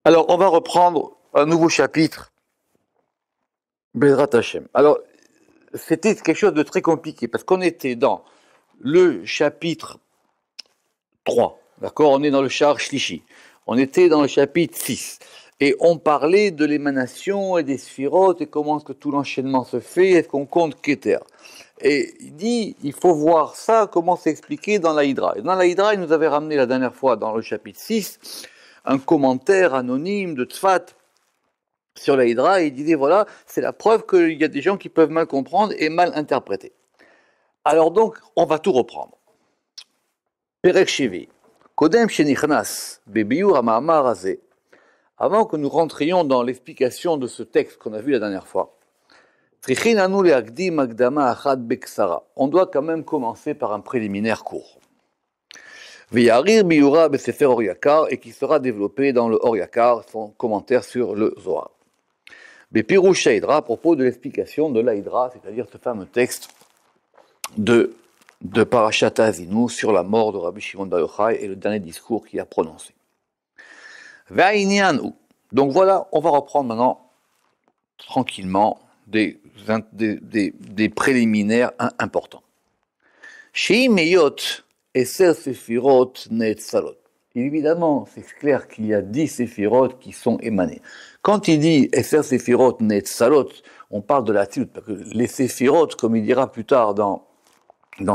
Alors, on va reprendre un nouveau chapitre, Bezrat Hashem. Alors, c'était quelque chose de très compliqué, parce qu'on était dans le chapitre 3, d'accord? On est dans le Shar Shlishi. On était dans le chapitre 6. Et on parlait de l'émanation et des sphirotes, et comment est-ce que tout l'enchaînement se fait, est-ce qu'on compte Keter. Et il dit, il faut voir ça, comment c'est expliqué dans la Hydra. Et dans la Hydra, il nous avait ramené la dernière fois, dans le chapitre 6, un commentaire anonyme de Tzfat sur la Hydra, et il disait, voilà, c'est la preuve qu'il y a des gens qui peuvent mal comprendre et mal interpréter. Alors donc, on va tout reprendre. Perek Shevi. Kodem shenichnas bebiur ha'ma'amar hazeh. Avant que nous rentrions dans l'explication de ce texte qu'on a vu la dernière fois, on doit quand même commencer par un préliminaire court. V'yarir biura besefer Or Yakar, et qui sera développé dans le Or Yakar, son commentaire sur le Zohar. Bepirush Hydra, à propos de l'explication de la Hydra, c'est-à-dire ce fameux texte de Parashat Azinu sur la mort de Rabbi Shimon Bar Yochai et le dernier discours qu'il a prononcé. Donc voilà, on va reprendre maintenant tranquillement des préliminaires importants. Sheimeyot eser sefirot neetzalot. Évidemment, c'est clair qu'il y a 10 séphirot qui sont émanées. Quand il dit eser sefirot neetzalot, on parle de la Tzilut, parce que les séphirot, comme il dira plus tard dans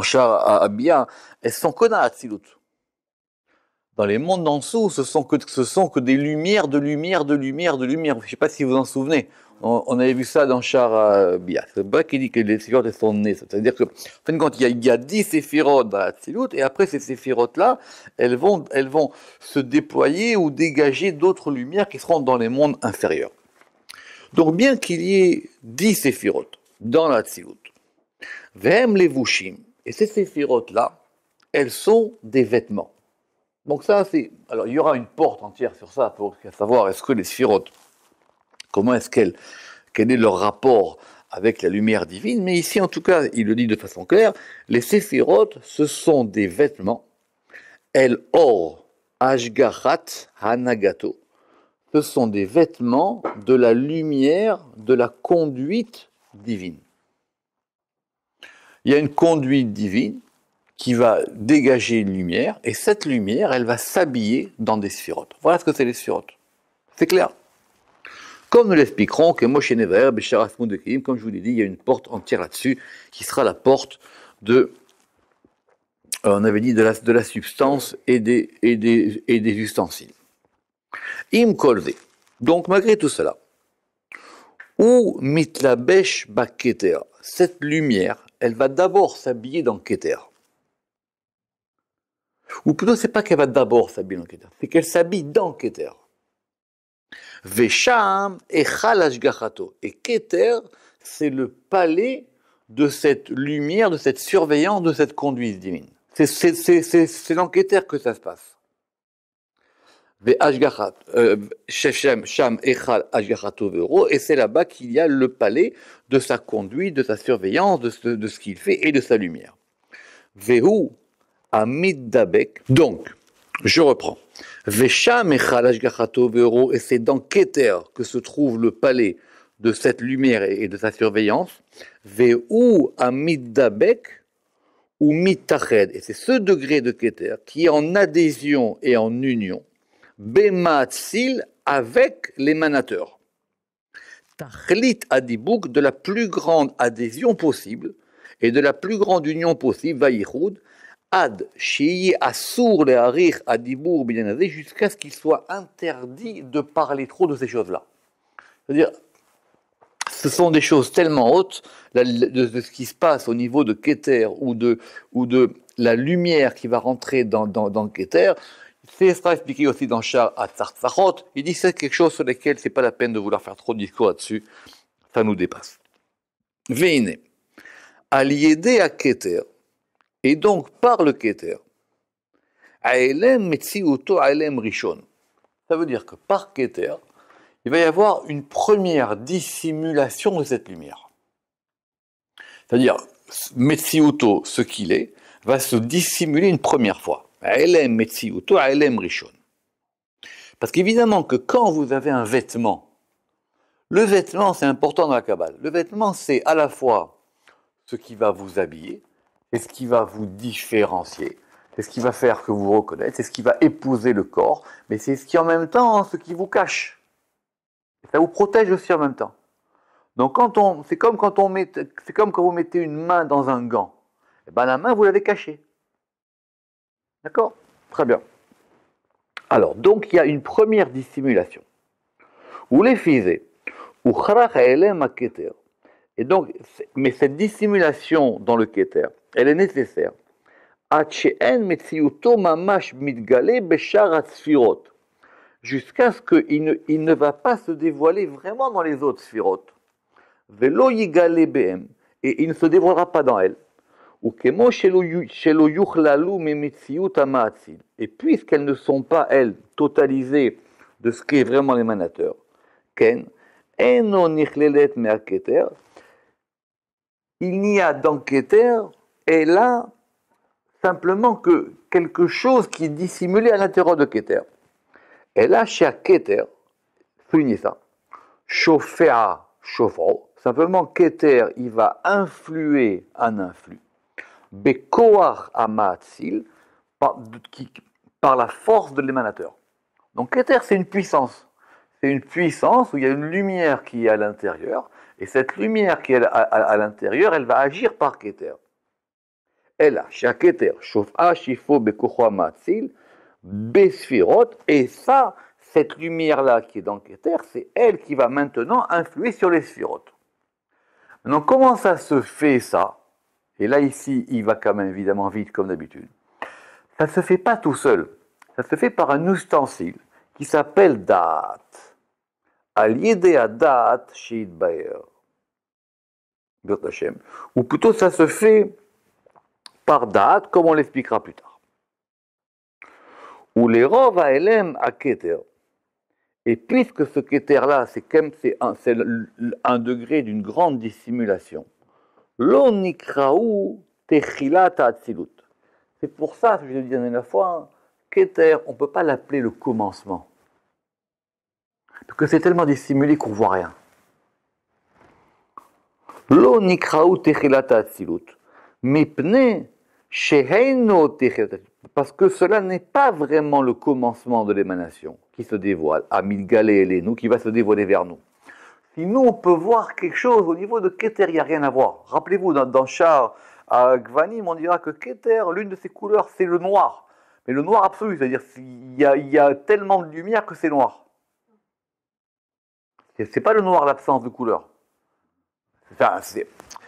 Shar Abia, elles sont que dans la Tzilut. Dans les mondes d'en dessous, ce sont que des lumières, de lumière. Je ne sais pas si vous en souvenez. On avait vu ça dans Shar Bia. C'est pas qui dit que les séphirotes sont nées. C'est-à-dire que, en fin de compte, il y a 10 séphirotes dans la Tzilut, et après ces séphirotes-là, elles vont se déployer ou dégager d'autres lumières qui seront dans les mondes inférieurs. Donc, bien qu'il y ait 10 séphirotes dans la Tzilut, Vehem levushim, et ces séphirotes-là, elles sont des vêtements. Donc ça, alors il y aura une porte entière sur ça pour savoir est-ce que les sphirotes, quel est leur rapport avec la lumière divine, mais ici en tout cas, il le dit de façon claire, les séphirotes, ce sont des vêtements, el or ashgachat hanagato, ce sont des vêtements de la lumière, de la conduite divine. Il y a une conduite divine qui va dégager une lumière, et cette lumière, elle va s'habiller dans des sphirotes. Voilà ce que c'est les sphirotes. C'est clair. Comme nous l'expliquerons, que Moshe Nevaer, Béchar Asmoud de Kelim, comme je vous l'ai dit, il y a une porte entière là-dessus, qui sera la porte on avait dit de la substance et des ustensiles. Im kolze. Donc malgré tout cela, ou mitlabesh ba keter, cette lumière, elle va d'abord s'habiller dans keter. Ou plutôt, c'est pas qu'elle va d'abord s'habiller dans Keter, c'est qu'elle s'habille dans Keter. Vesham echal ashgachato. Et Keter, c'est le palais de cette lumière, de cette surveillance, de cette conduite divine. C'est dans Keter que ça se passe. Sham echal ashgachato vero. Et c'est là-bas qu'il y a le palais de sa conduite, de sa surveillance, de ce qu'il fait et de sa lumière. Vehu Amidabek. Donc, je reprends. Vesham echal ashgachato vero, et c'est dans Keter que se trouve le palais de cette lumière et de sa surveillance. Vehu Amidabek ou mitached, et c'est ce degré de Keter qui est en adhésion et en union, bematzil, avec l'émanateur. Tachlit adibouk, de la plus grande adhésion possible et de la plus grande union possible, vayichud, Ad Shei Assour le Harir Adibour Binyanazé, jusqu'à ce qu'il soit interdit de parler trop de ces choses-là. C'est-à-dire, ce sont des choses tellement hautes de ce qui se passe au niveau de Keter ou de la lumière qui va rentrer dans Keter. C'est ça expliqué aussi dans Shar Atzartzachot. Il dit c'est quelque chose sur lequel c'est pas la peine de vouloir faire trop de discours là-dessus. Ça nous dépasse. Veine. Aliédé à Keter. Et donc, par le Keter, Aelem Metziuto Aelem Rishon. Ça veut dire que par Keter, il va y avoir une première dissimulation de cette lumière. C'est-à-dire, Metziuto, ce qu'il est, va se dissimuler une première fois. Aelem Metziuto Aelem Rishon. Parce qu'évidemment que quand vous avez un vêtement, le vêtement c'est important dans la Kabbale. Le vêtement c'est à la fois ce qui va vous habiller, c'est ce qui va vous différencier, c'est ce qui va faire que vous reconnaissez, c'est ce qui va épouser le corps, mais c'est ce qui en même temps, ce qui vous cache. Et ça vous protège aussi en même temps. Donc c'est comme quand vous mettez une main dans un gant. Et ben la main vous l'avez cachée. D'accord? Très bien. Alors donc il y a une première dissimulation. Ou les fisés, ou kharach elem a keter. Et donc, mais cette dissimulation dans le keter, elle est nécessaire. Jusqu'à ce qu'il ne va pas se dévoiler vraiment dans les autres sphirot. Et il ne se dévoilera pas dans elles. Et puisqu'elles ne sont pas, elles, totalisées de ce qu'est vraiment l'émanateur, il n'y a dans Keter, et là, simplement que quelque chose qui est dissimulé à l'intérieur de Keter. Et là, chez Keter, soulignez ça, Shofea, Shofro, simplement Keter, il va influer un influx. Bekoar Amaatsil, par la force de l'émanateur. Donc Keter, c'est une puissance. C'est une puissance où il y a une lumière qui est à l'intérieur, et cette lumière qui est à l'intérieur, elle va agir par Keter. Elle a, chaque Keter, Shof'a, Shifo, Bekocho Amaatsil, Besfirot, et ça, cette lumière-là qui est dans Keter, c'est elle qui va maintenant influer sur les Sphirot. Maintenant, comment ça se fait ça? Et là, ici, il va quand même évidemment vite, comme d'habitude. Ça ne se fait pas tout seul. Ça se fait par un ustensile qui s'appelle Da'at. Al-Yedea Da'at She'id Baer. Ou plutôt, ça se fait par Da'at, comme on l'expliquera plus tard. Ou les Rov Ha'elem à Keter. Et puisque ce Keter-là, c'est un degré d'une grande dissimulation, Lo nikraou techilat ha'atzilut. C'est pour ça que je l'ai dit la dernière fois, Keter, on ne peut pas l'appeler le commencement. Parce que c'est tellement dissimulé qu'on ne voit rien. Lo nikraou techilat ha'atzilut. Mipne sheheino techilat ha'atzilut. Parce que cela n'est pas vraiment le commencement de l'émanation qui se dévoile, à Milgale et nous, qui va se dévoiler vers nous. Si nous, on peut voir quelque chose au niveau de Keter, il n'y a rien à voir. Rappelez-vous, dans Char, à Gvanim, on dira que Keter, l'une de ses couleurs, c'est le noir. Mais le noir absolu, c'est-à-dire qu'il y a tellement de lumière que c'est noir. C'est pas le noir l'absence de couleur. Enfin,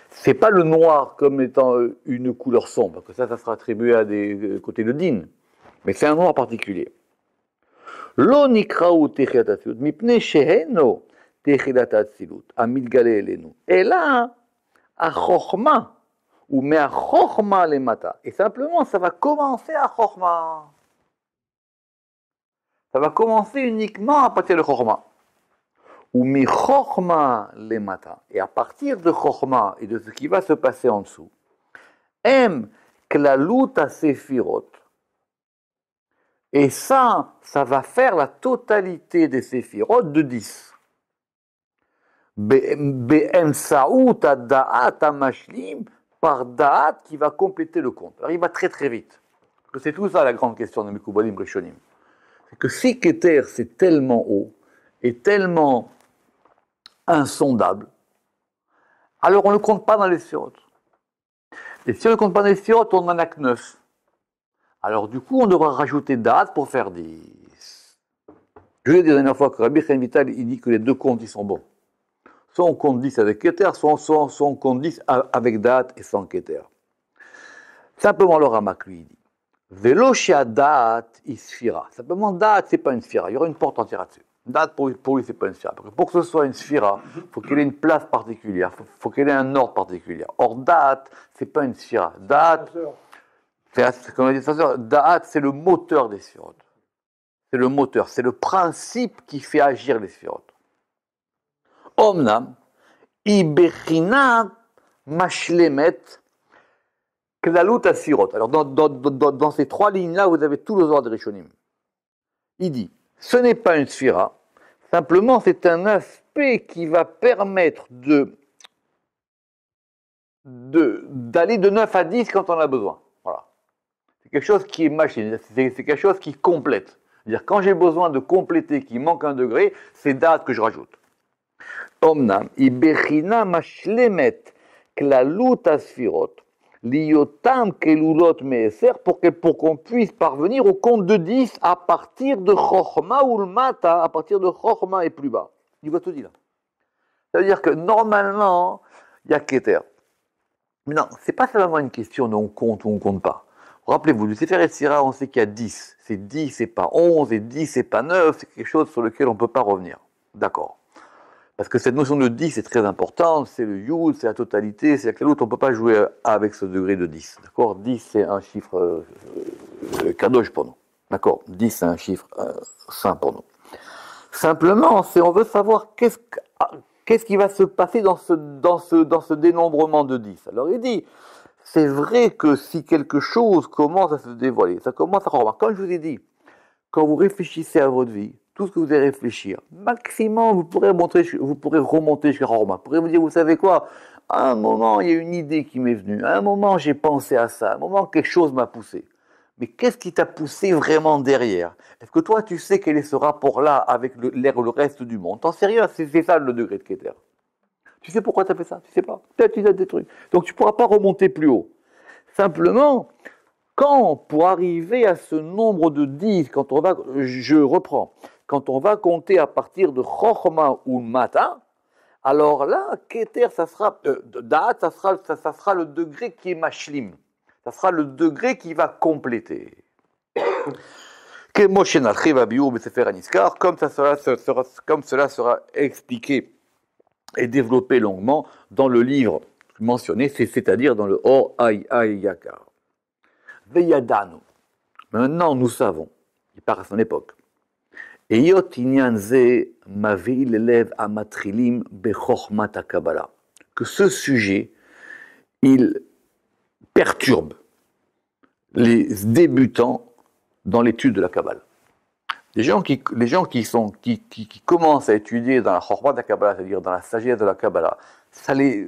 c'est pas le noir comme étant une couleur sombre, parce que ça sera attribué à des côtés de Din. Mais c'est un noir particulier. Lo nikraou techilat ha'atzilut, mipnei sheheno techilat ha'atzilut, amilgale elenu. Et là, à Chochma, ou mais à Chochma lemata. Et simplement, ça va commencer à Chochma. Ça va commencer uniquement à partir de Chochma. Ou mi Chochma lemata. Et à partir de Chochma et de ce qui va se passer en dessous, em klalut ha-sefirot. Et ça va faire la totalité des séphirot de 10. Be'emsaout ad-da'at ha-mashlim, par da'at qui va compléter le compte. Alors il va très très vite. Parce que c'est tout ça la grande question de Mekoubalim Rishonim. C'est que si Keter c'est tellement haut et tellement insondable, alors on ne le compte pas dans les séphirot. Et si on ne le compte pas dans les séphirot, on n'en a que 9. Alors du coup, on devra rajouter da'at pour faire 10. Je l'ai dit la dernière fois que Rabbi Chaim Vital, il dit que les deux comptes, ils sont bons. Soit on compte 10 avec Keter, soit on compte 10 avec da'at et sans Keter. Simplement, le Ramak lui dit, Velo shea da'at isfira. Simplement, da'at, c'est pas une sphira. Il y aura une porte entière là-dessus. Da'at, pour lui, c'est pas une sphira. Parce que pour que ce soit une sphira, il faut qu'elle ait une place particulière, il faut qu'elle ait un ordre particulier. Or, da'at, c'est pas une sphira. Da'at, comme on dit, da'at, c'est le moteur des sphirot. C'est le moteur, c'est le principe qui fait agir les sphirot. Omnam, ibechina mashlemet klalut asirot. Alors, dans ces trois lignes-là, vous avez tout le ordre des Rishonim. Il dit, Ce n'est pas une sphira, simplement c'est un aspect qui va permettre d'aller de 9 à 10 quand on a besoin. Voilà. C'est quelque chose qui est machine, c'est quelque chose qui complète. C'est-à-dire quand j'ai besoin de compléter, qu'il manque un degré, c'est date que je rajoute. Omnam, ibechina mashlemet klalut asfirot, liotam kelulot meeser, pour qu'on puisse parvenir au compte de 10 à partir de Chochma ou le Mata, à partir de Chochma et plus bas. Il va tout dire là. Ça veut dire que normalement, il y a Keter. Mais non, c'est pas seulement une question de on compte ou on compte pas. Rappelez-vous, du Sefer Yetzirah, on sait qu'il y a 10. C'est 10, c'est pas 11, et 10, c'est pas 9, c'est quelque chose sur lequel on ne peut pas revenir. D'accord. Parce que cette notion de 10 est très importante, c'est le Yud, c'est la totalité, c'est la Klalut, on ne peut pas jouer avec ce degré de 10. D'accord. 10, c'est un chiffre kadosh pour nous. D'accord. 10, c'est un chiffre saint pour nous. Simplement, on veut savoir qu'est-ce qui va se passer dans ce dénombrement de 10. Alors il dit, c'est vrai que si quelque chose commence à se dévoiler, ça commence à remarquer. Comme je vous ai dit, quand vous réfléchissez à votre vie, tout ce que vous allez réfléchir, maximum, vous pourrez remonter jusqu'à Roma. Vous pourrez vous dire, vous savez quoi, à un moment, il y a une idée qui m'est venue. À un moment, j'ai pensé à ça. À un moment, quelque chose m'a poussé. Mais qu'est-ce qui t'a poussé vraiment derrière? Est-ce que toi, tu sais quel est ce rapport-là avec le reste du monde? T'en sais rien, c'est ça le degré de Keter. Tu sais pourquoi tu as fait ça? Tu sais pas. Peut-être tu as des trucs. Donc tu ne pourras pas remonter plus haut. Simplement, pour arriver à ce nombre de 10, je reprends, quand on va compter à partir de Chochma ou Mata, alors là, Keter, ça sera le degré qui est Mashlim. Ça sera le degré qui va compléter. Comme cela sera expliqué et développé longuement dans le livre mentionné, c'est-à-dire dans le Or Ay Yakar. Veyadanu. Maintenant, nous savons, il part à son époque. Eyot inyan ze mavil elev amatrilim bechochmat hakabala. Que ce sujet, il perturbe les débutants dans l'étude de la Kabbale. Les gens qui commencent à étudier dans la Chochmat de la Kabbalah, c'est-à-dire dans la sagesse de la Kabbalah, ça les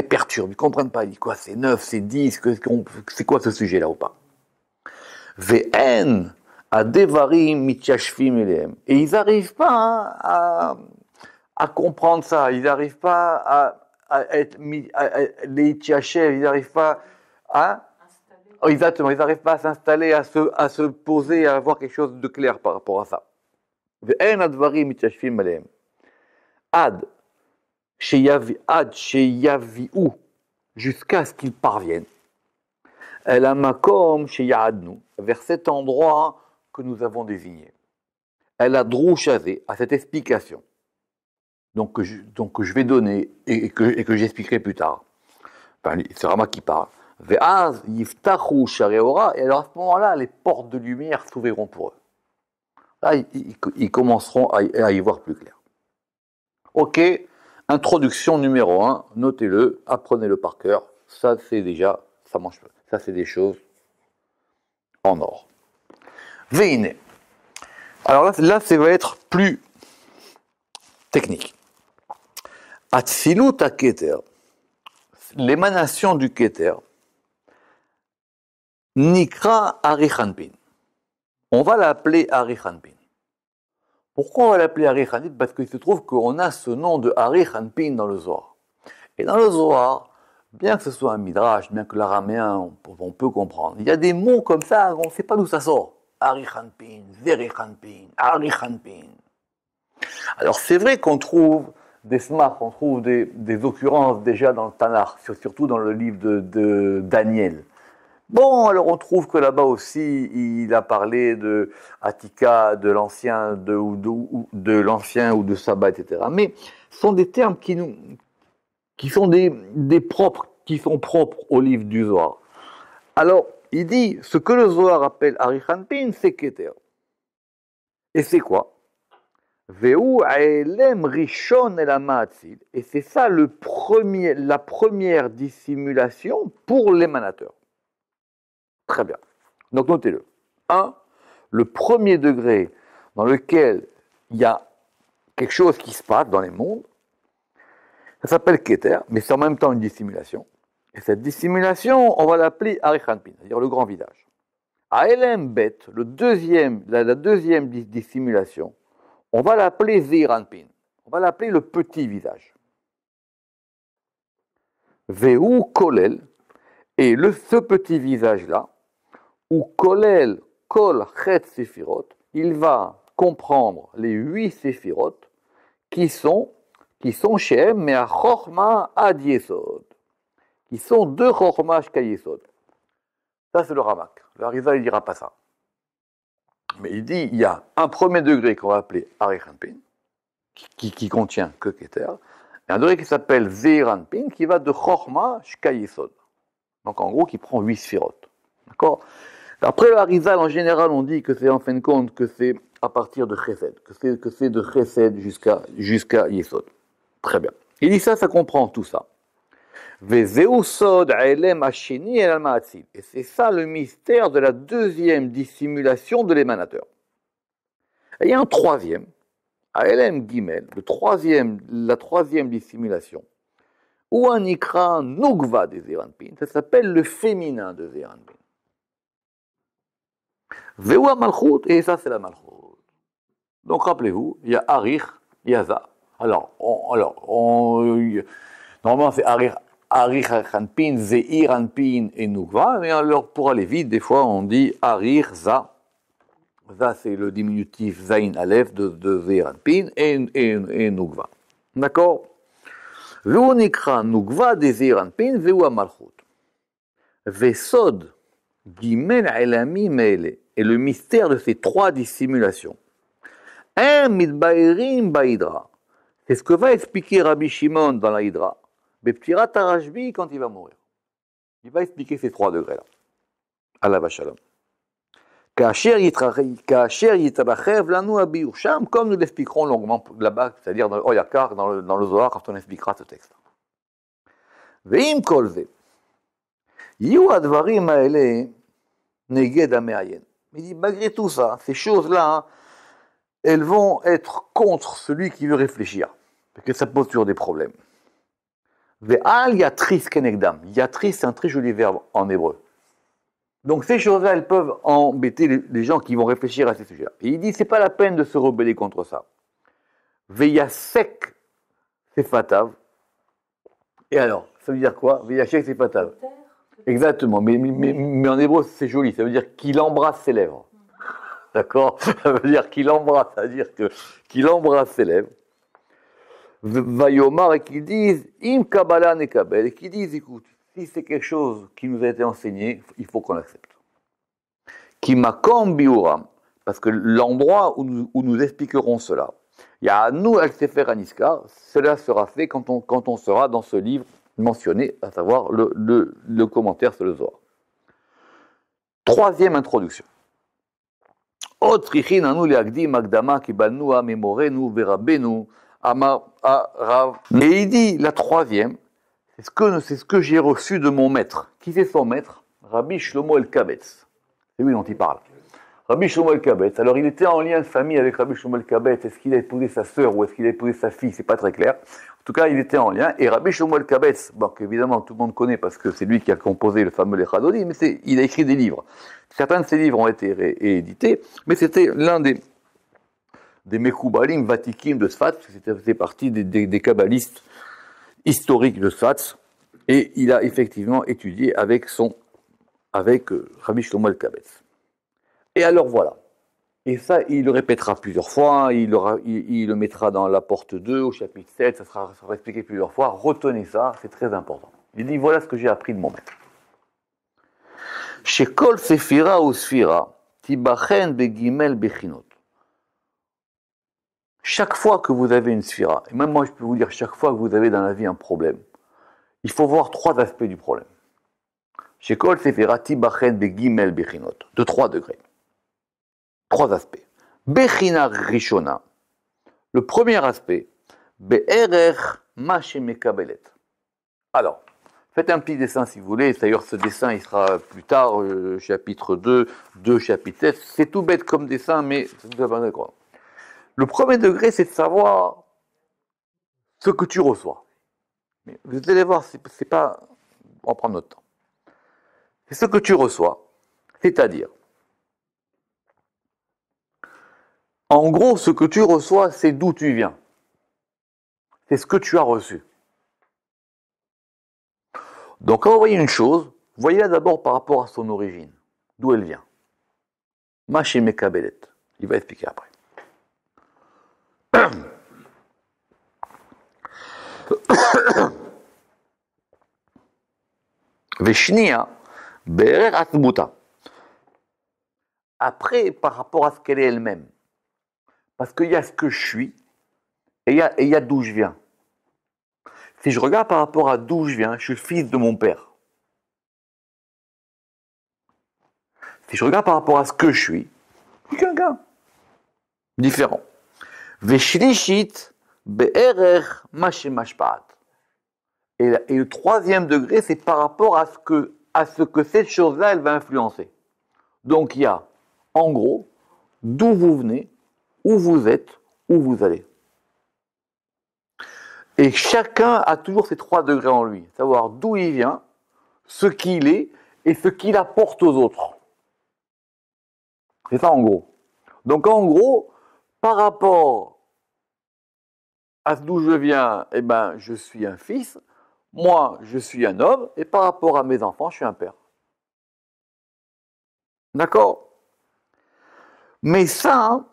perturbe, ils ne comprennent pas, ils disent quoi, c'est 9, c'est 10, c'est quoi ce sujet-là ou pas? Ve'en adevarim mitchashvim elehem. Et ils n'arrivent pas à comprendre ça, ils n'arrivent pas les tchashev, ils n'arrivent pas à... Exactement, ils n'arrivent pas à s'installer, à se poser, à avoir quelque chose de clair par rapport à ça. Ad sheyavi'u, jusqu'à ce qu'ils parviennent. El amakom sheyadnu, vers cet endroit que nous avons désigné. El adrouchazé, à cette explication. Donc que je vais donner et que j'expliquerai plus tard. Enfin, c'est Rama qui parle. Et alors à ce moment-là, les portes de lumière s'ouvriront pour eux. Là, ils commenceront à y voir plus clair. Ok, introduction numéro 1, notez-le, apprenez-le par cœur. Ça, c'est des choses en or. Veine. Alors là, ça va être plus technique. Atzilut ha-Keter, l'émanation du Keter, Nikra Arichanpin. On va l'appeler Arichanpin. Pourquoi on va l'appeler Arichanpin? Parce qu'il se trouve qu'on a ce nom de Arichanpin dans le Zohar. Et dans le Zohar, bien que ce soit un midrash, bien que l'araméen, on peut comprendre, il y a des mots comme ça, on ne sait pas d'où ça sort. Arichanpin, Verichanpin, Arichanpin. Alors c'est vrai qu'on trouve des smachs, on trouve des occurrences déjà dans le Tanakh, surtout dans le livre de Daniel. Bon, alors on trouve que là-bas aussi, il a parlé de Attika, de l'ancien, de l'ancien ou de Saba, etc. Mais ce sont des termes qui sont qui sont propres au livre du Zohar. Alors, il dit, ce que le Zohar appelle Arichanpin, c'est Keter. Et c'est quoi? Veu aelem rishon el hamatzil. Et c'est ça la première dissimulation pour l'émanateur. Très bien. Donc notez-le. 1. Le premier degré dans lequel il y a quelque chose qui se passe dans les mondes. Ça s'appelle Keter, mais c'est en même temps une dissimulation. Et cette dissimulation, on va l'appeler Arichanpin, c'est-à-dire le grand visage. À Elem Bet, la deuxième dissimulation, on va l'appeler Zeiranpin. On va l'appeler le petit visage. Veu Kolel, et ce petit visage-là, ou Kolel Kol Chet Sefirot, il va comprendre les 8 Sefirot qui sont chez M, mais à Chorma Ad Yesod, qui sont 2 Chorma Shka Yesod. Ça, c'est le Ramak. Le Harizal, il ne dira pas ça. Mais il dit, il y a un premier degré qu'on va appeler Arichanpin, qui contient que Keter, et un degré qui s'appelle Zeiranpin, qui va de Chorma Shka Yesod. Donc, en gros, qui prend 8 Sfirot. D'accord? Après le Harizal, en général, on dit que c'est en fin de compte que c'est à partir de Chesed, que c'est de Chesed jusqu'à Yesod. Très bien. Il dit ça comprend tout ça. Et c'est ça le mystère de la deuxième dissimulation de l'émanateur. Et il y a un troisième, Aelem Gimel, la troisième dissimulation, ou un ikra Nugva de Zeiranpin, ça s'appelle le féminin de Zeiranpin. Vewa Malchut, et ça c'est la Malchut. Donc rappelez-vous, il y a Arich, il y a Za. Normalement c'est Arich Hanpin, Zeir Hanpin et Nugva, mais alors pour aller vite, des fois on dit Arich, Za. Za c'est le diminutif Zain Aleph de Zeir Hanpin et Nugva. D'accord? Veu Nikra Nugva de Zeir Hanpin, Vewa Malchut. Vesod Gimel Elami Mele. Et le mystère de ces 3 dissimulations. Un Midbaerim Baïdra. C'est ce que va expliquer Rabbi Shimon dans la Hydra. Beptirat Arashbi quand il va mourir. Il va expliquer ces 3 degrés-là. Allah Shalom. Kacher Yitrachev Lanu Abiyur Sham, comme nous l'expliquerons longuement là-bas, c'est-à-dire dans le Oyakar, dans le Zohar, quand on expliquera ce texte. Veim Kolze. Yu Advarim Aele Neged Ameayen. Il dit, malgré tout ça, ces choses-là, elles vont être contre celui qui veut réfléchir, parce que ça pose toujours des problèmes. Ve'al yatris kenegdam. Yatris, c'est un très joli verbe en hébreu. Donc ces choses-là, elles peuvent embêter les gens qui vont réfléchir à ces sujets-là. Et il dit, c'est pas la peine de se rebeller contre ça. Ve'yasek sefatav. Et alors, ça veut dire quoi? Ve'yasek sefatav. Exactement, mais en hébreu c'est joli, ça veut dire qu'il embrasse ses lèvres. D'accord? Ça veut dire qu'il embrasse, c'est-à-dire qu'il embrasse ses lèvres. Vayomar, et qu'ils disent Im Kabbalah Nekabel, et qu'ils disent écoute, si c'est quelque chose qui nous a été enseigné, il faut qu'on l'accepte. Kimakom biuram, parce que l'endroit où nous expliquerons cela, il y a nous al Sefer Aniska, cela sera fait quand on sera dans ce livre mentionné, à savoir le commentaire sur le Zohar. Troisième introduction. Et il dit, la troisième, c'est ce que j'ai reçu de mon maître. Qui c'est son maître? Rabbi Shlomo El-Kabetz. C'est lui dont il parle. Rabbi Shlomo El-Kabetz. Alors il était en lien de famille avec Rabbi Shlomo El-Kabetz. Est-ce qu'il a épousé sa sœur ou est-ce qu'il a épousé sa fille? C'est pas très clair. En tout cas, il était en lien. Et Rabbi Shlomo El-Kabetz, bon, qu'évidemment tout le monde connaît parce que c'est lui qui a composé le fameux Lechadodi, mais il a écrit des livres. Certains de ces livres ont été réédités, mais c'était l'un des Mekoubalim Vatikim de Sfat, c'était faisait partie des kabbalistes historiques de Sfat, et il a effectivement étudié avec Rabbi Shlomo El-Kabetz. Et alors voilà. Et ça, il le répétera plusieurs fois, il le mettra dans la porte 2, au chapitre 7, ça sera expliqué plusieurs fois. Retenez ça, c'est très important. Il dit, voilà ce que j'ai appris de mon maître. Chez Kol Sefira ou Sfira, Tibachen Begimel Bechinot. Chaque fois que vous avez une Sfira, et même moi je peux vous dire, chaque fois que vous avez dans la vie un problème, il faut voir 3 aspects du problème. Chez Kol Sefira, Tibachen Begimel Bechinot, de 3 degrés. 3 aspects. Bechina Rishona. Le premier aspect, Be'erer Mashemekabelet. Alors, faites un petit dessin si vous voulez. D'ailleurs, ce dessin, il sera plus tard, chapitre 2, chapitre 7. C'est tout bête comme dessin, mais vous avez d'accord. Le premier degré, c'est de savoir ce que tu reçois. Mais vous allez voir, c'est pas... On va prendre notre temps. C'est ce que tu reçois, c'est-à-dire, en gros, ce que tu reçois, c'est d'où tu viens. C'est ce que tu as reçu. Donc, quand vous voyez une chose, voyez-la d'abord par rapport à son origine, d'où elle vient. Maché Mekabelet. Il va expliquer après. Veshnia, Berer Atbuta. Après, par rapport à ce qu'elle est elle-même. Parce qu'il y a ce que je suis et il y a d'où je viens. Si je regarde par rapport à d'où je viens, je suis le fils de mon père. Si je regarde par rapport à ce que je suis quelqu'un différent. Veshlishit be'erer mashemashpaat. Et le troisième degré, c'est par rapport à ce que cette chose-là, elle va influencer. Donc il y a, en gros, d'où vous venez, où vous êtes, où vous allez. Et chacun a toujours ces trois degrés en lui. Savoir d'où il vient, ce qu'il est et ce qu'il apporte aux autres. C'est ça en gros. Donc en gros, par rapport à d'où je viens, eh ben, je suis un fils, moi je suis un homme, et par rapport à mes enfants, je suis un père. D'accord? Mais ça,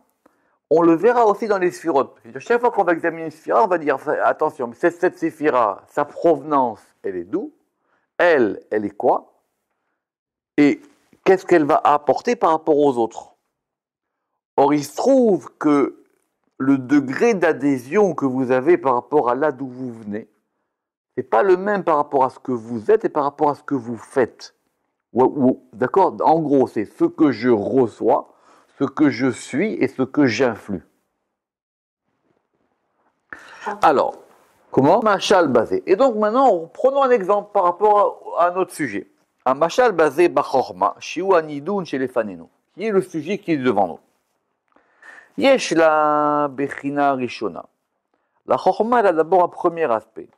on le verra aussi dans les sphirotes. Chaque fois qu'on va examiner une sphira, on va dire, attention, cette séphira, sa provenance, elle est d'où? Elle est quoi? Et qu'est-ce qu'elle va apporter par rapport aux autres? Or, il se trouve que le degré d'adhésion que vous avez par rapport à là d'où vous venez, c'est pas le même par rapport à ce que vous êtes et par rapport à ce que vous faites. D'accord? En gros, c'est ce que je reçois, ce que je suis et ce que j'influe. Alors, comment? Machal basé. Et donc maintenant, prenons un exemple par rapport à notre sujet. Un machal basé bachorma, shiu anidun chez les fanenu, qui est le sujet qui est devant nous. Yesh la bechina rishona. La chorma, elle a d'abord un premier aspect.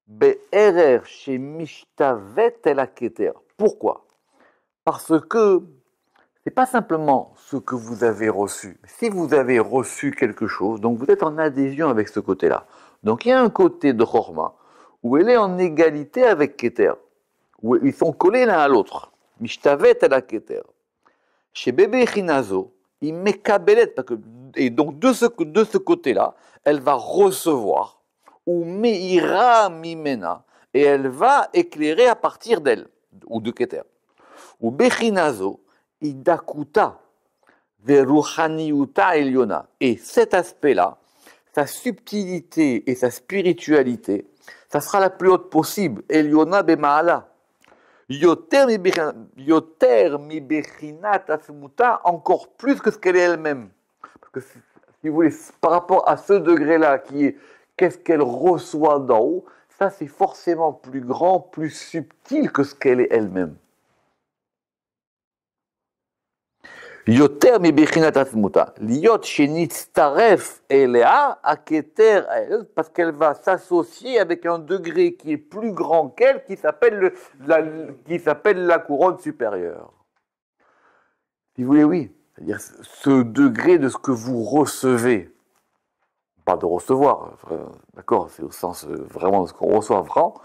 Be'erer chez mishtavet el aketer. Pourquoi? Parce que c'est pas simplement ce que vous avez reçu. Si vous avez reçu quelque chose, donc vous êtes en adhésion avec ce côté-là. Donc il y a un côté de chorma où elle est en égalité avec Keter, où ils sont collés l'un à l'autre. Mishtavet el aketer. Chez bébé chinazo, il mekabelet, et donc de ce côté-là, elle va recevoir, ou meira mimena, et elle va éclairer à partir d'elle, ou de Keter. Ou bechinazo, idakuta, veruchaniuta eliona. Et cet aspect-là, sa subtilité et sa spiritualité, ça sera la plus haute possible, eliona bemaala. Yoter mi bechinat asmuta, encore plus que ce qu'elle est elle-même. Parce que si vous voulez, par rapport à ce degré-là, qui est qu'est-ce qu'elle reçoit d'en haut, ça c'est forcément plus grand, plus subtil que ce qu'elle est elle-même. Yoter mi bechinat asmuta, liot shenitztaref elea aketer, parce qu'elle va s'associer avec un degré qui est plus grand qu'elle, qui s'appelle la couronne supérieure. Si vous voulez, oui. C'est-à-dire ce degré de ce que vous recevez. Pas de recevoir, d'accord, c'est au sens vraiment de ce qu'on reçoit vraiment.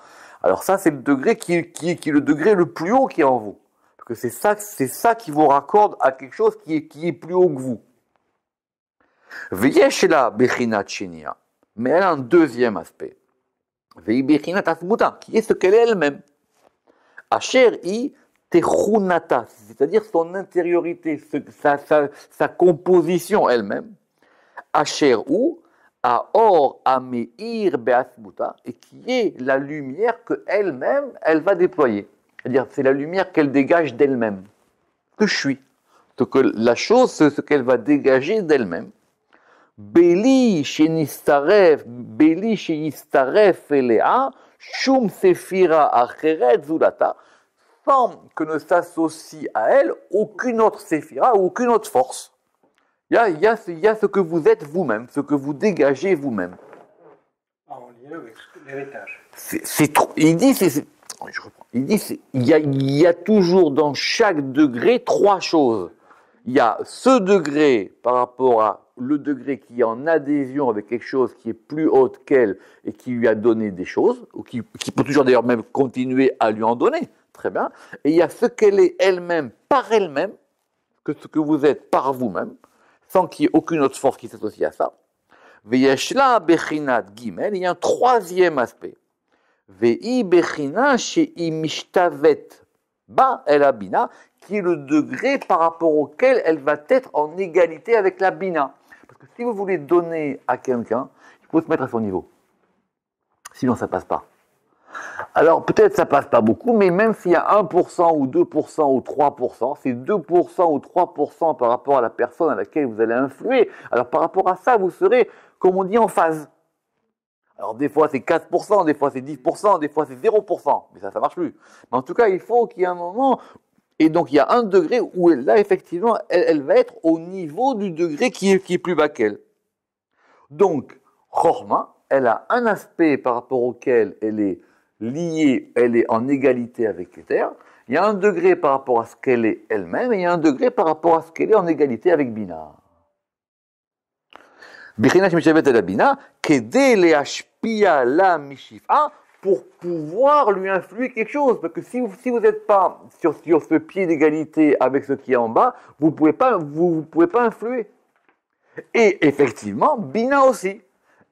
Alors ça, c'est le degré qui est le degré le plus haut qui est en vous. Parce que c'est ça qui vous raccorde à quelque chose qui est plus haut que vous. Veyeshela bechinat shenia. Mais elle a un deuxième aspect. Vei bechinat asmuta, qui est ce qu'elle est elle-même. Asher i techunata, c'est-à-dire son intériorité, sa composition elle-même. Asher ou aor ameir beasmuta, et qui est la lumière que elle-même elle va déployer. C'est-à-dire c'est la lumière qu'elle dégage d'elle-même, que je suis. Donc la chose, c'est ce qu'elle va dégager d'elle-même. Beli shenistaref elea shum sefira acheret zulata, sans que ne s'associe à elle aucune autre séphira ou aucune autre force. Il y a ce que vous êtes vous-même, ce que vous dégagez vous-même. En lien avec l'héritage. Il dit, je reprends. Il dit, il y a toujours dans chaque degré trois choses. Il y a ce degré par rapport à le degré qui est en adhésion avec quelque chose qui est plus haute qu'elle et qui lui a donné des choses, ou qui peut toujours d'ailleurs même continuer à lui en donner, très bien. Et il y a ce qu'elle est elle-même par elle-même, que ce que vous êtes par vous-même, sans qu'il y ait aucune autre force qui s'associe à ça. Veyeshla bechinat gimel, il y a un troisième aspect. Vei bechina shei mishtavet ba el abina, qui est le degré par rapport auquel elle va être en égalité avec la bina. Parce que si vous voulez donner à quelqu'un, il faut se mettre à son niveau. Sinon, ça passe pas. Alors, peut-être ça passe pas beaucoup, mais même s'il y a 1% ou 2% ou 3%, c'est 2% ou 3% par rapport à la personne à laquelle vous allez influer. Alors, par rapport à ça, vous serez, comme on dit, en phase. Alors, des fois, c'est 4%, des fois, c'est 10%, des fois, c'est 0%. Mais ça marche plus. Mais en tout cas, il faut qu'il y ait un moment. Et donc, il y a un degré où, là, effectivement, elle va être au niveau du degré qui est plus bas qu'elle. Donc, Chorma, elle a un aspect par rapport auquel elle est liée, elle est en égalité avec Keter. Il y a un degré par rapport à ce qu'elle est elle-même, et il y a un degré par rapport à ce qu'elle est en égalité avec Bina. Bechina shemishavet el Bina, kede leashpia la mishifa, pour pouvoir lui influer quelque chose. Parce que si vous n'êtes pas sur ce pied d'égalité avec ce qui est en bas, vous pouvez pas influer. Et effectivement, Bina aussi.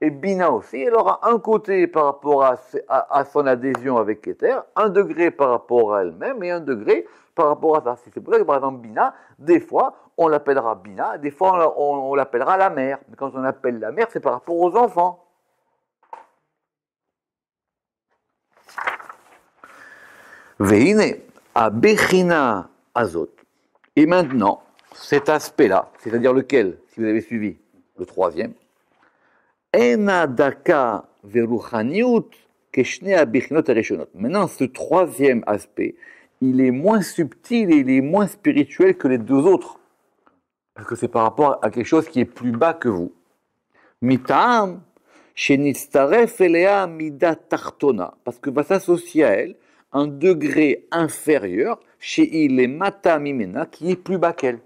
Et Bina aussi, elle aura un côté par rapport à son adhésion avec Keter, un degré par rapport à elle-même et un degré par rapport à ça. C'est pour ça que par exemple Bina, des fois on l'appellera Bina, des fois on l'appellera la mère. Mais quand on appelle la mère, c'est par rapport aux enfants. Veine, a Bechina Azot. Et maintenant, cet aspect-là, c'est-à-dire lequel, si vous avez suivi, le troisième, Enadaka veruchaniut keshne abichinot ereshonot. Maintenant, ce troisième aspect, il est moins subtil et il est moins spirituel que les deux autres. Parce que c'est par rapport à quelque chose qui est plus bas que vous. Mitam, shenitzaref elea midat tartona. Parce que va s'associer à elle un degré inférieur chez il est mata mimena qui est plus bas qu'elle.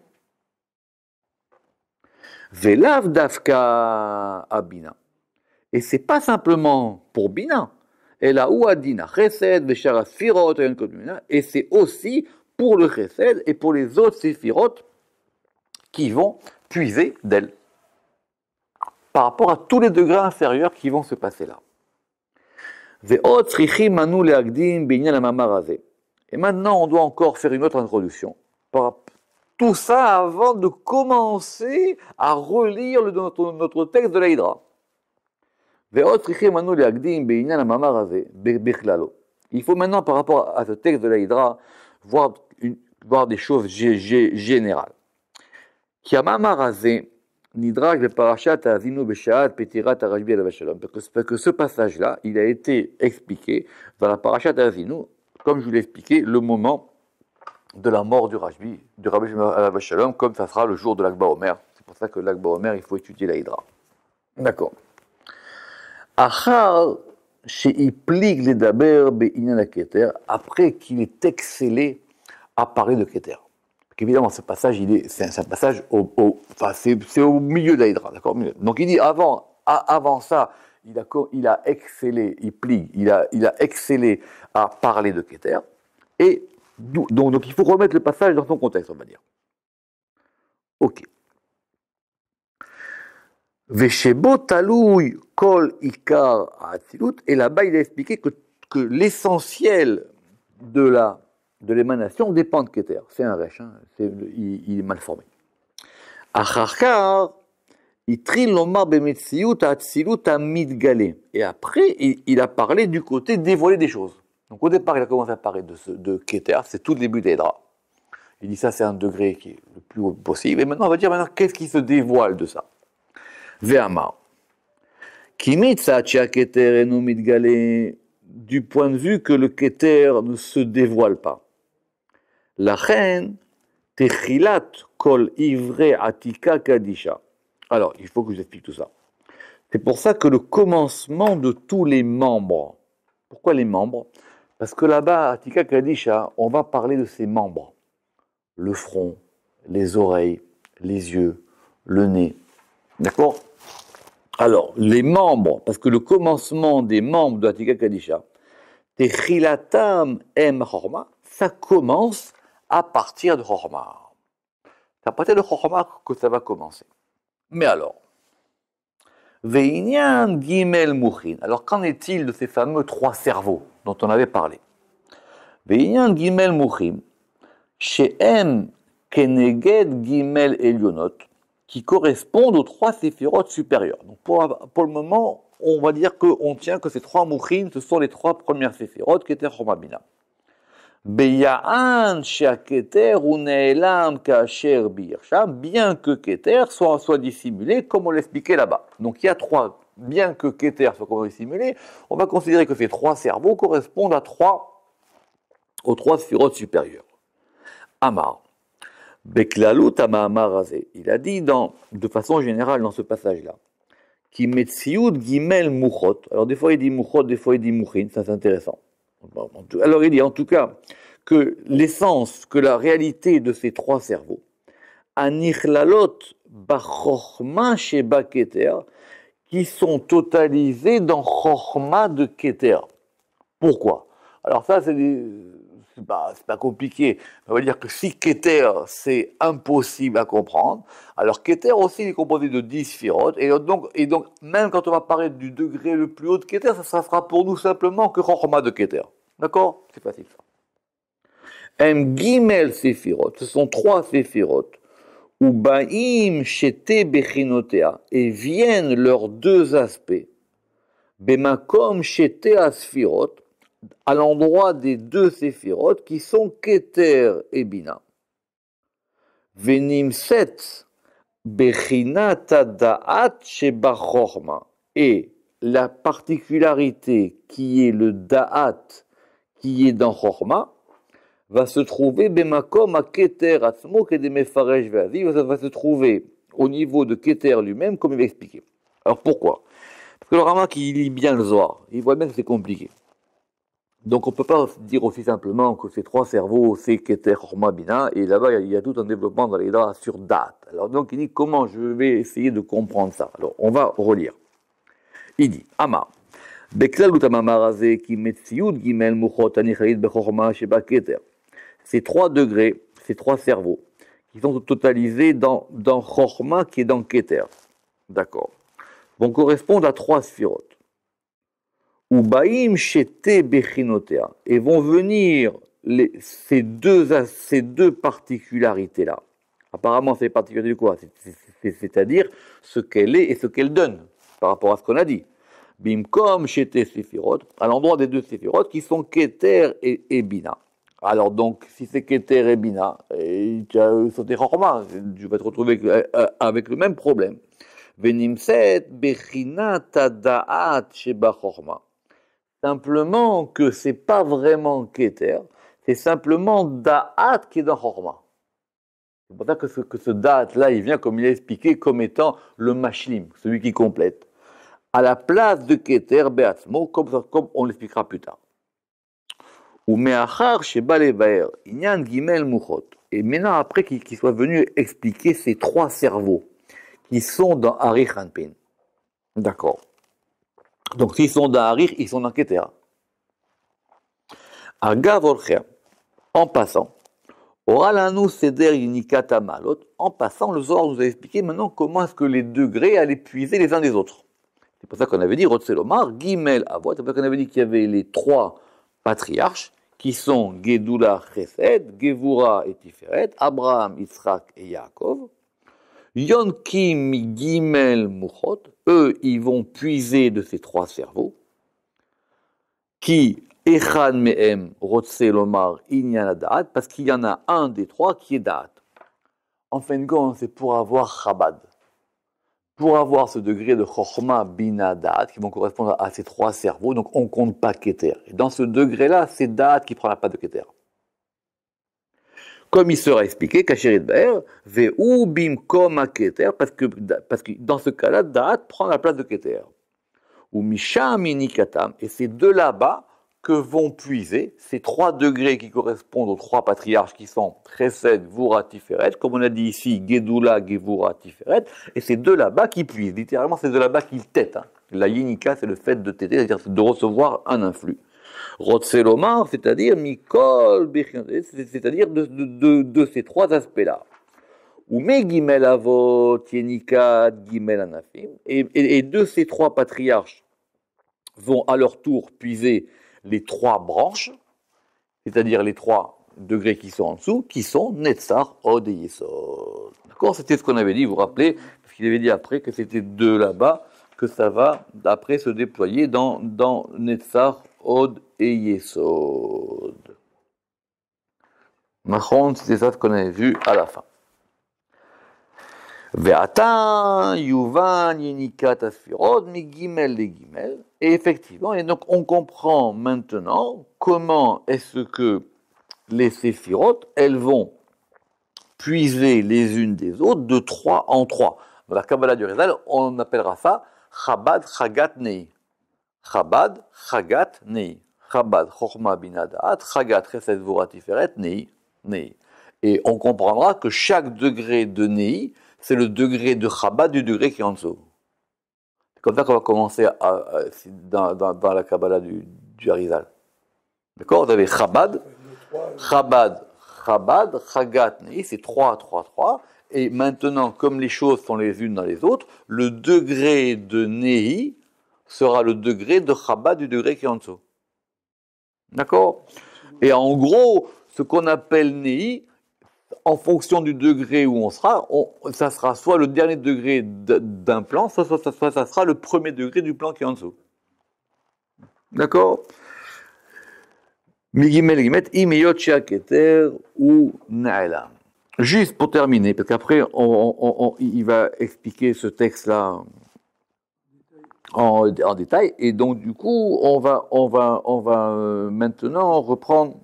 Velav dafka abina. Et c'est pas simplement pour Bina. Elle a ou adina chesed veshara sfirot et c'est aussi pour le chesed et pour les autres sfirot qui vont puiser d'elle. Par rapport à tous les degrés inférieurs qui vont se passer là. Et maintenant, on doit encore faire une autre introduction. Tout ça avant de commencer à relire notre texte de la Hydra. Il faut maintenant, par rapport à ce texte de la Hydra, voir des choses générales. Parce que ce passage-là, il a été expliqué dans la Parashat Azinu, comme je vous l'ai expliqué, le moment de la mort du Rabbi Shalom, comme ça sera le jour de l'Akba Omer. C'est pour ça que l'Akba Omer, il faut étudier la Hydra. D'accord. Après qu'il ait excellé à parler de Keter. Évidemment, ce passage, c'est un passage c'est au milieu de la Hydra, d'accord. Donc il dit avant ça, il a excellé, il a excellé à parler de Keter, et donc il faut remettre le passage dans son contexte, on va dire. Ok. Veshebo talouy kol ikar atzilut, et là-bas il a expliqué que l'essentiel de l'émanation dépend de Keter. C'est un rêche, hein, il est mal formé. Acharkar, itril lomar bemetziut atzilut amidgale. Et après, il a parlé du côté dévoilé des choses. Donc au départ, il a commencé à parler de Keter, c'est tout le début d'Hydra. Il dit ça, c'est un degré qui est le plus haut possible. Et maintenant, on va dire qu'est-ce qui se dévoile de ça. Ve'amar. Kimitza tcha Keter eno midgale, du point de vue que le Keter ne se dévoile pas. La reine, Techilat kol ivre atika kadisha. Alors, il faut que je vous explique tout ça. C'est pour ça que le commencement de tous les membres. Pourquoi les membres? Parce que là-bas, atika kadisha, on va parler de ses membres. Le front, les oreilles, les yeux, le nez. D'accord? Alors, les membres, parce que le commencement des membres de Atika Kadisha, Techilatam em Chorma, ça commence à partir de Chorma. C'est à partir de Chorma que ça va commencer. Mais alors, Veinyan Gimel Mouchin. Alors, qu'en est-il de ces fameux 3 cerveaux dont on avait parlé? Veinyan Gimel Mouchin, She'em Keneged Gimel Elionot, qui correspondent aux 3 séphirotes supérieures. Donc pour le moment, on va dire qu'on tient que ces 3 mouchim, ce sont les 3 premières séphirotes, Keter, Chorma, Bina. Beya'an she'aketer u'ne'elam ka'asher bi'irsham, bien que Keter soit dissimulé, comme on l'expliquait là-bas. Donc il y a 3, bien que Keter soit dissimulé, on va considérer que ces 3 cerveaux correspondent aux 3 séphirotes supérieures. Amar. Beklalut Amahar Azeh. Il a dit de façon générale dans ce passage-là, qui Metsioud Gimel Mouchot. Alors des fois il dit Mouchot, des fois il dit Mouchin, ça c'est intéressant. Alors il dit en tout cas que l'essence, que la réalité de ces 3 cerveaux, Anichlalut Bachorma Sheba Keter, qui sont totalisés dans Chorma de Keter. Pourquoi? Alors ça c'est pas compliqué. On va dire que si Keter, c'est impossible à comprendre, alors Keter aussi est composé de 10 sphirotes, et donc, même quand on va parler du degré le plus haut de Keter, ça sera pour nous simplement que Chorma de Keter. D'accord? C'est facile ça. Gimel Séphiroth, ce sont 3 séphirotes, ou Baim Shete Bechinotea, et viennent leurs 2 aspects, Bemakom Shete Asphirot, à l'endroit des 2 séphirotes qui sont Keter et Bina. Venim set bechinata da'at sheba chorma. Et la particularité qui est le da'at, qui est dans chorma, va se trouver bemakom à Keter atzmo kedemefaresh ve'azi, va se trouver au niveau de Keter lui-même, comme il va expliquer. Alors pourquoi? Parce que le Rama qui lit bien le Zohar, il voit bien que c'est compliqué. Donc on ne peut pas dire aussi simplement que ces 3 cerveaux, c'est Keter, Chorma, Bina, et là-bas il y a tout un développement dans les dats sur date. Alors donc il dit comment je vais essayer de comprendre ça. Alors on va relire. Il dit, Ama, Beklal utamamar azeh ki metziud gimel muchot anichalit bechorma sheba Keter. Ces 3 degrés, ces 3 cerveaux, qui sont totalisés dans Chorma qui est dans Keter, d'accord, vont correspondre à 3 sphirotes. Ou baim shete bechinotea, et vont venir ces deux particularités-là. Apparemment, c'est les particularités de quoi? C'est-à-dire ce qu'elle est et ce qu'elle donne, par rapport à ce qu'on a dit. Bimkom shete séphirot, à l'endroit des 2 séphirotes qui sont Keter et Bina. Alors donc, si c'est Keter et Bina, ils sont des Chorma, je vais te retrouver avec le même problème. Venimset bechinata da'at sheba Chorma. Simplement que c'est pas vraiment Keter, c'est simplement Da'at qui est dans Chorma. C'est pour ça que ce Da'at-là, il vient, comme il a expliqué, comme étant le Mashlim, celui qui complète. À la place de Keter, Be'atzmo, comme on l'expliquera plus tard. Ou Me'achar Sheba Levaer, Inyan Gimel Muchot. Et maintenant, après qu'il soit venu expliquer ces 3 cerveaux qui sont dans Arich Hanpin. D'accord. Donc, s'ils sont dans Arich, ils sont dans Keter. Agav Orcher, en passant, Oralanu Seder Yinikata Malot, en passant, le Zohar nous a expliqué maintenant comment est-ce que les degrés allaient puiser les uns des autres. C'est pour ça qu'on avait dit, Rotselomar, Gimel Avot, c'est pour ça qu'on avait dit qu'il y avait les 3 patriarches, qui sont Gedula Chesed, Gevura et Tiferet, Abraham, Yitzhak et Yaakov. Yonkim Gimel Muchot, eux, ils vont puiser de ces 3 cerveaux, qui, Echan Mehem, Rotse Lomar, Inyan Da'at, parce qu'il y en a un des 3 qui est Da'at. En fin de compte, c'est pour avoir Chabad, pour avoir ce degré de Chochma, Bina, Da'at, qui vont correspondre à ces 3 cerveaux, donc on ne compte pas Keter. Et dans ce degré-là, c'est Da'at qui prend la part de Keter. Comme il sera expliqué, Kacherit Baer, Ve'u bimkom ha-keter, parce que dans ce cas-là, Da'at prend la place de Keter. Ou Misham inikatam, et c'est de là-bas que vont puiser ces 3 degrés qui correspondent aux 3 patriarches qui sont Chesed, Gvura, Tiferet, comme on a dit ici, Gedula, Gevura, Tiferet, et c'est de là-bas qu'ils puisent. Littéralement, c'est de là-bas qu'ils têtent. Hein. La yinika, c'est le fait de têter, c'est-à-dire de recevoir un influx. Rotselomar, c'est-à-dire Mikol, c'est-à-dire de ces 3 aspects-là. Ou me Gimel Avot, Yenikat, Gimel Anafim, et de ces 3 patriarches vont à leur tour puiser les 3 branches, c'est-à-dire les 3 degrés qui sont en dessous, qui sont Netzar, Od et Yesod. D'accord? C'était ce qu'on avait dit, vous vous rappelez, parce qu'il avait dit après que c'était de là-bas que ça va après se déployer dans Netzar, Od et Yesod. Machon, c'était ça ce qu'on avait vu à la fin. Ve'atan, Yuvan, Yenikat, Asfirod, Migimel, les Gimel. Et effectivement, et donc on comprend maintenant comment est-ce que les Séphirot, elles vont puiser les unes des autres de 3 en 3. Dans la Kabbalah du Rizal, on appellera ça Chabad, Chagat, Nei. Chabad, Chagat, Nei. Chabad, Chochma, Binadaat, Chagat, Chesed, Gvura, Tiferet, Nei. Et on comprendra que chaque degré de Nei, c'est le degré de Chabad du degré qui est en dessous. C'est comme ça qu'on va commencer dans la Kabbalah du Harizal. D'accord? Vous avez Chabad, Chagat, Nei, c'est 3, 3, 3. Et maintenant, comme les choses sont les unes dans les autres, le degré de Nei sera le degré de Chabad du degré qui est en dessous. D'accord? Et en gros, ce qu'on appelle Nei, en fonction du degré où on sera, ça sera soit le dernier degré d'un plan, soit ça sera le premier degré du plan qui est en dessous. D'accord? ou Juste pour terminer, parce qu'après il va expliquer ce texte-là en détail, et donc du coup on va maintenant reprendre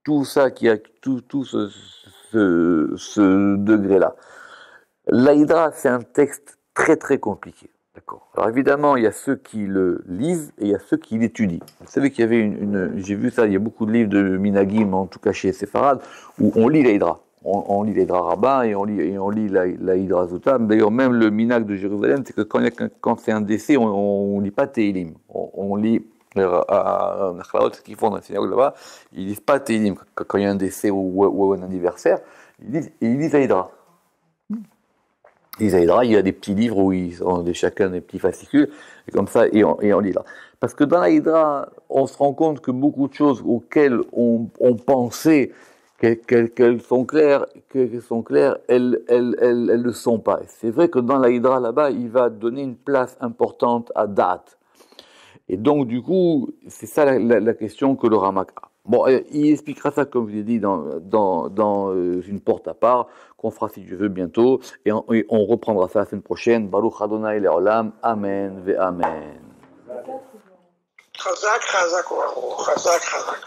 tout ça qui a tout ce degré-là. L'Aïdra, c'est un texte très très compliqué. D'accord. Alors évidemment, il y a ceux qui le lisent et il y a ceux qui l'étudient. Vous savez qu'il y avait j'ai vu ça, il y a beaucoup de livres de Minagim, en tout cas chez Sepharad, où on lit l'Aïdra. On lit l'Aïdra Rabbin et on lit l'Aïdra Zotam. D'ailleurs, même le Minag de Jérusalem, c'est que quand c'est un décès, on lit pas Teilim. On lit à ce qu'ils font dans la synagogue là-bas, ils lisent pas Teilim. Quand il y a un décès ou un anniversaire, ils lisent l'Aïdra. Il y a des petits livres où ils ont chacun des petits fascicules, et comme ça, et on lit là. Parce que dans l'Aïdra, on se rend compte que beaucoup de choses auxquelles on pensait qu'elles sont claires, elles ne sont pas. C'est vrai que dans l'Aïdra, là-bas, il va donner une place importante à date. Et donc, du coup, c'est ça la question que le Ramak a. Bon, il expliquera ça, comme je l'ai dit, dans une porte à part, qu'on fera, si Dieu veut, bientôt, et on reprendra ça la semaine prochaine. Baruch Adonai Le'olam, Amen, Ve Amen. Chazak, Chazak, Chazak, Chazak.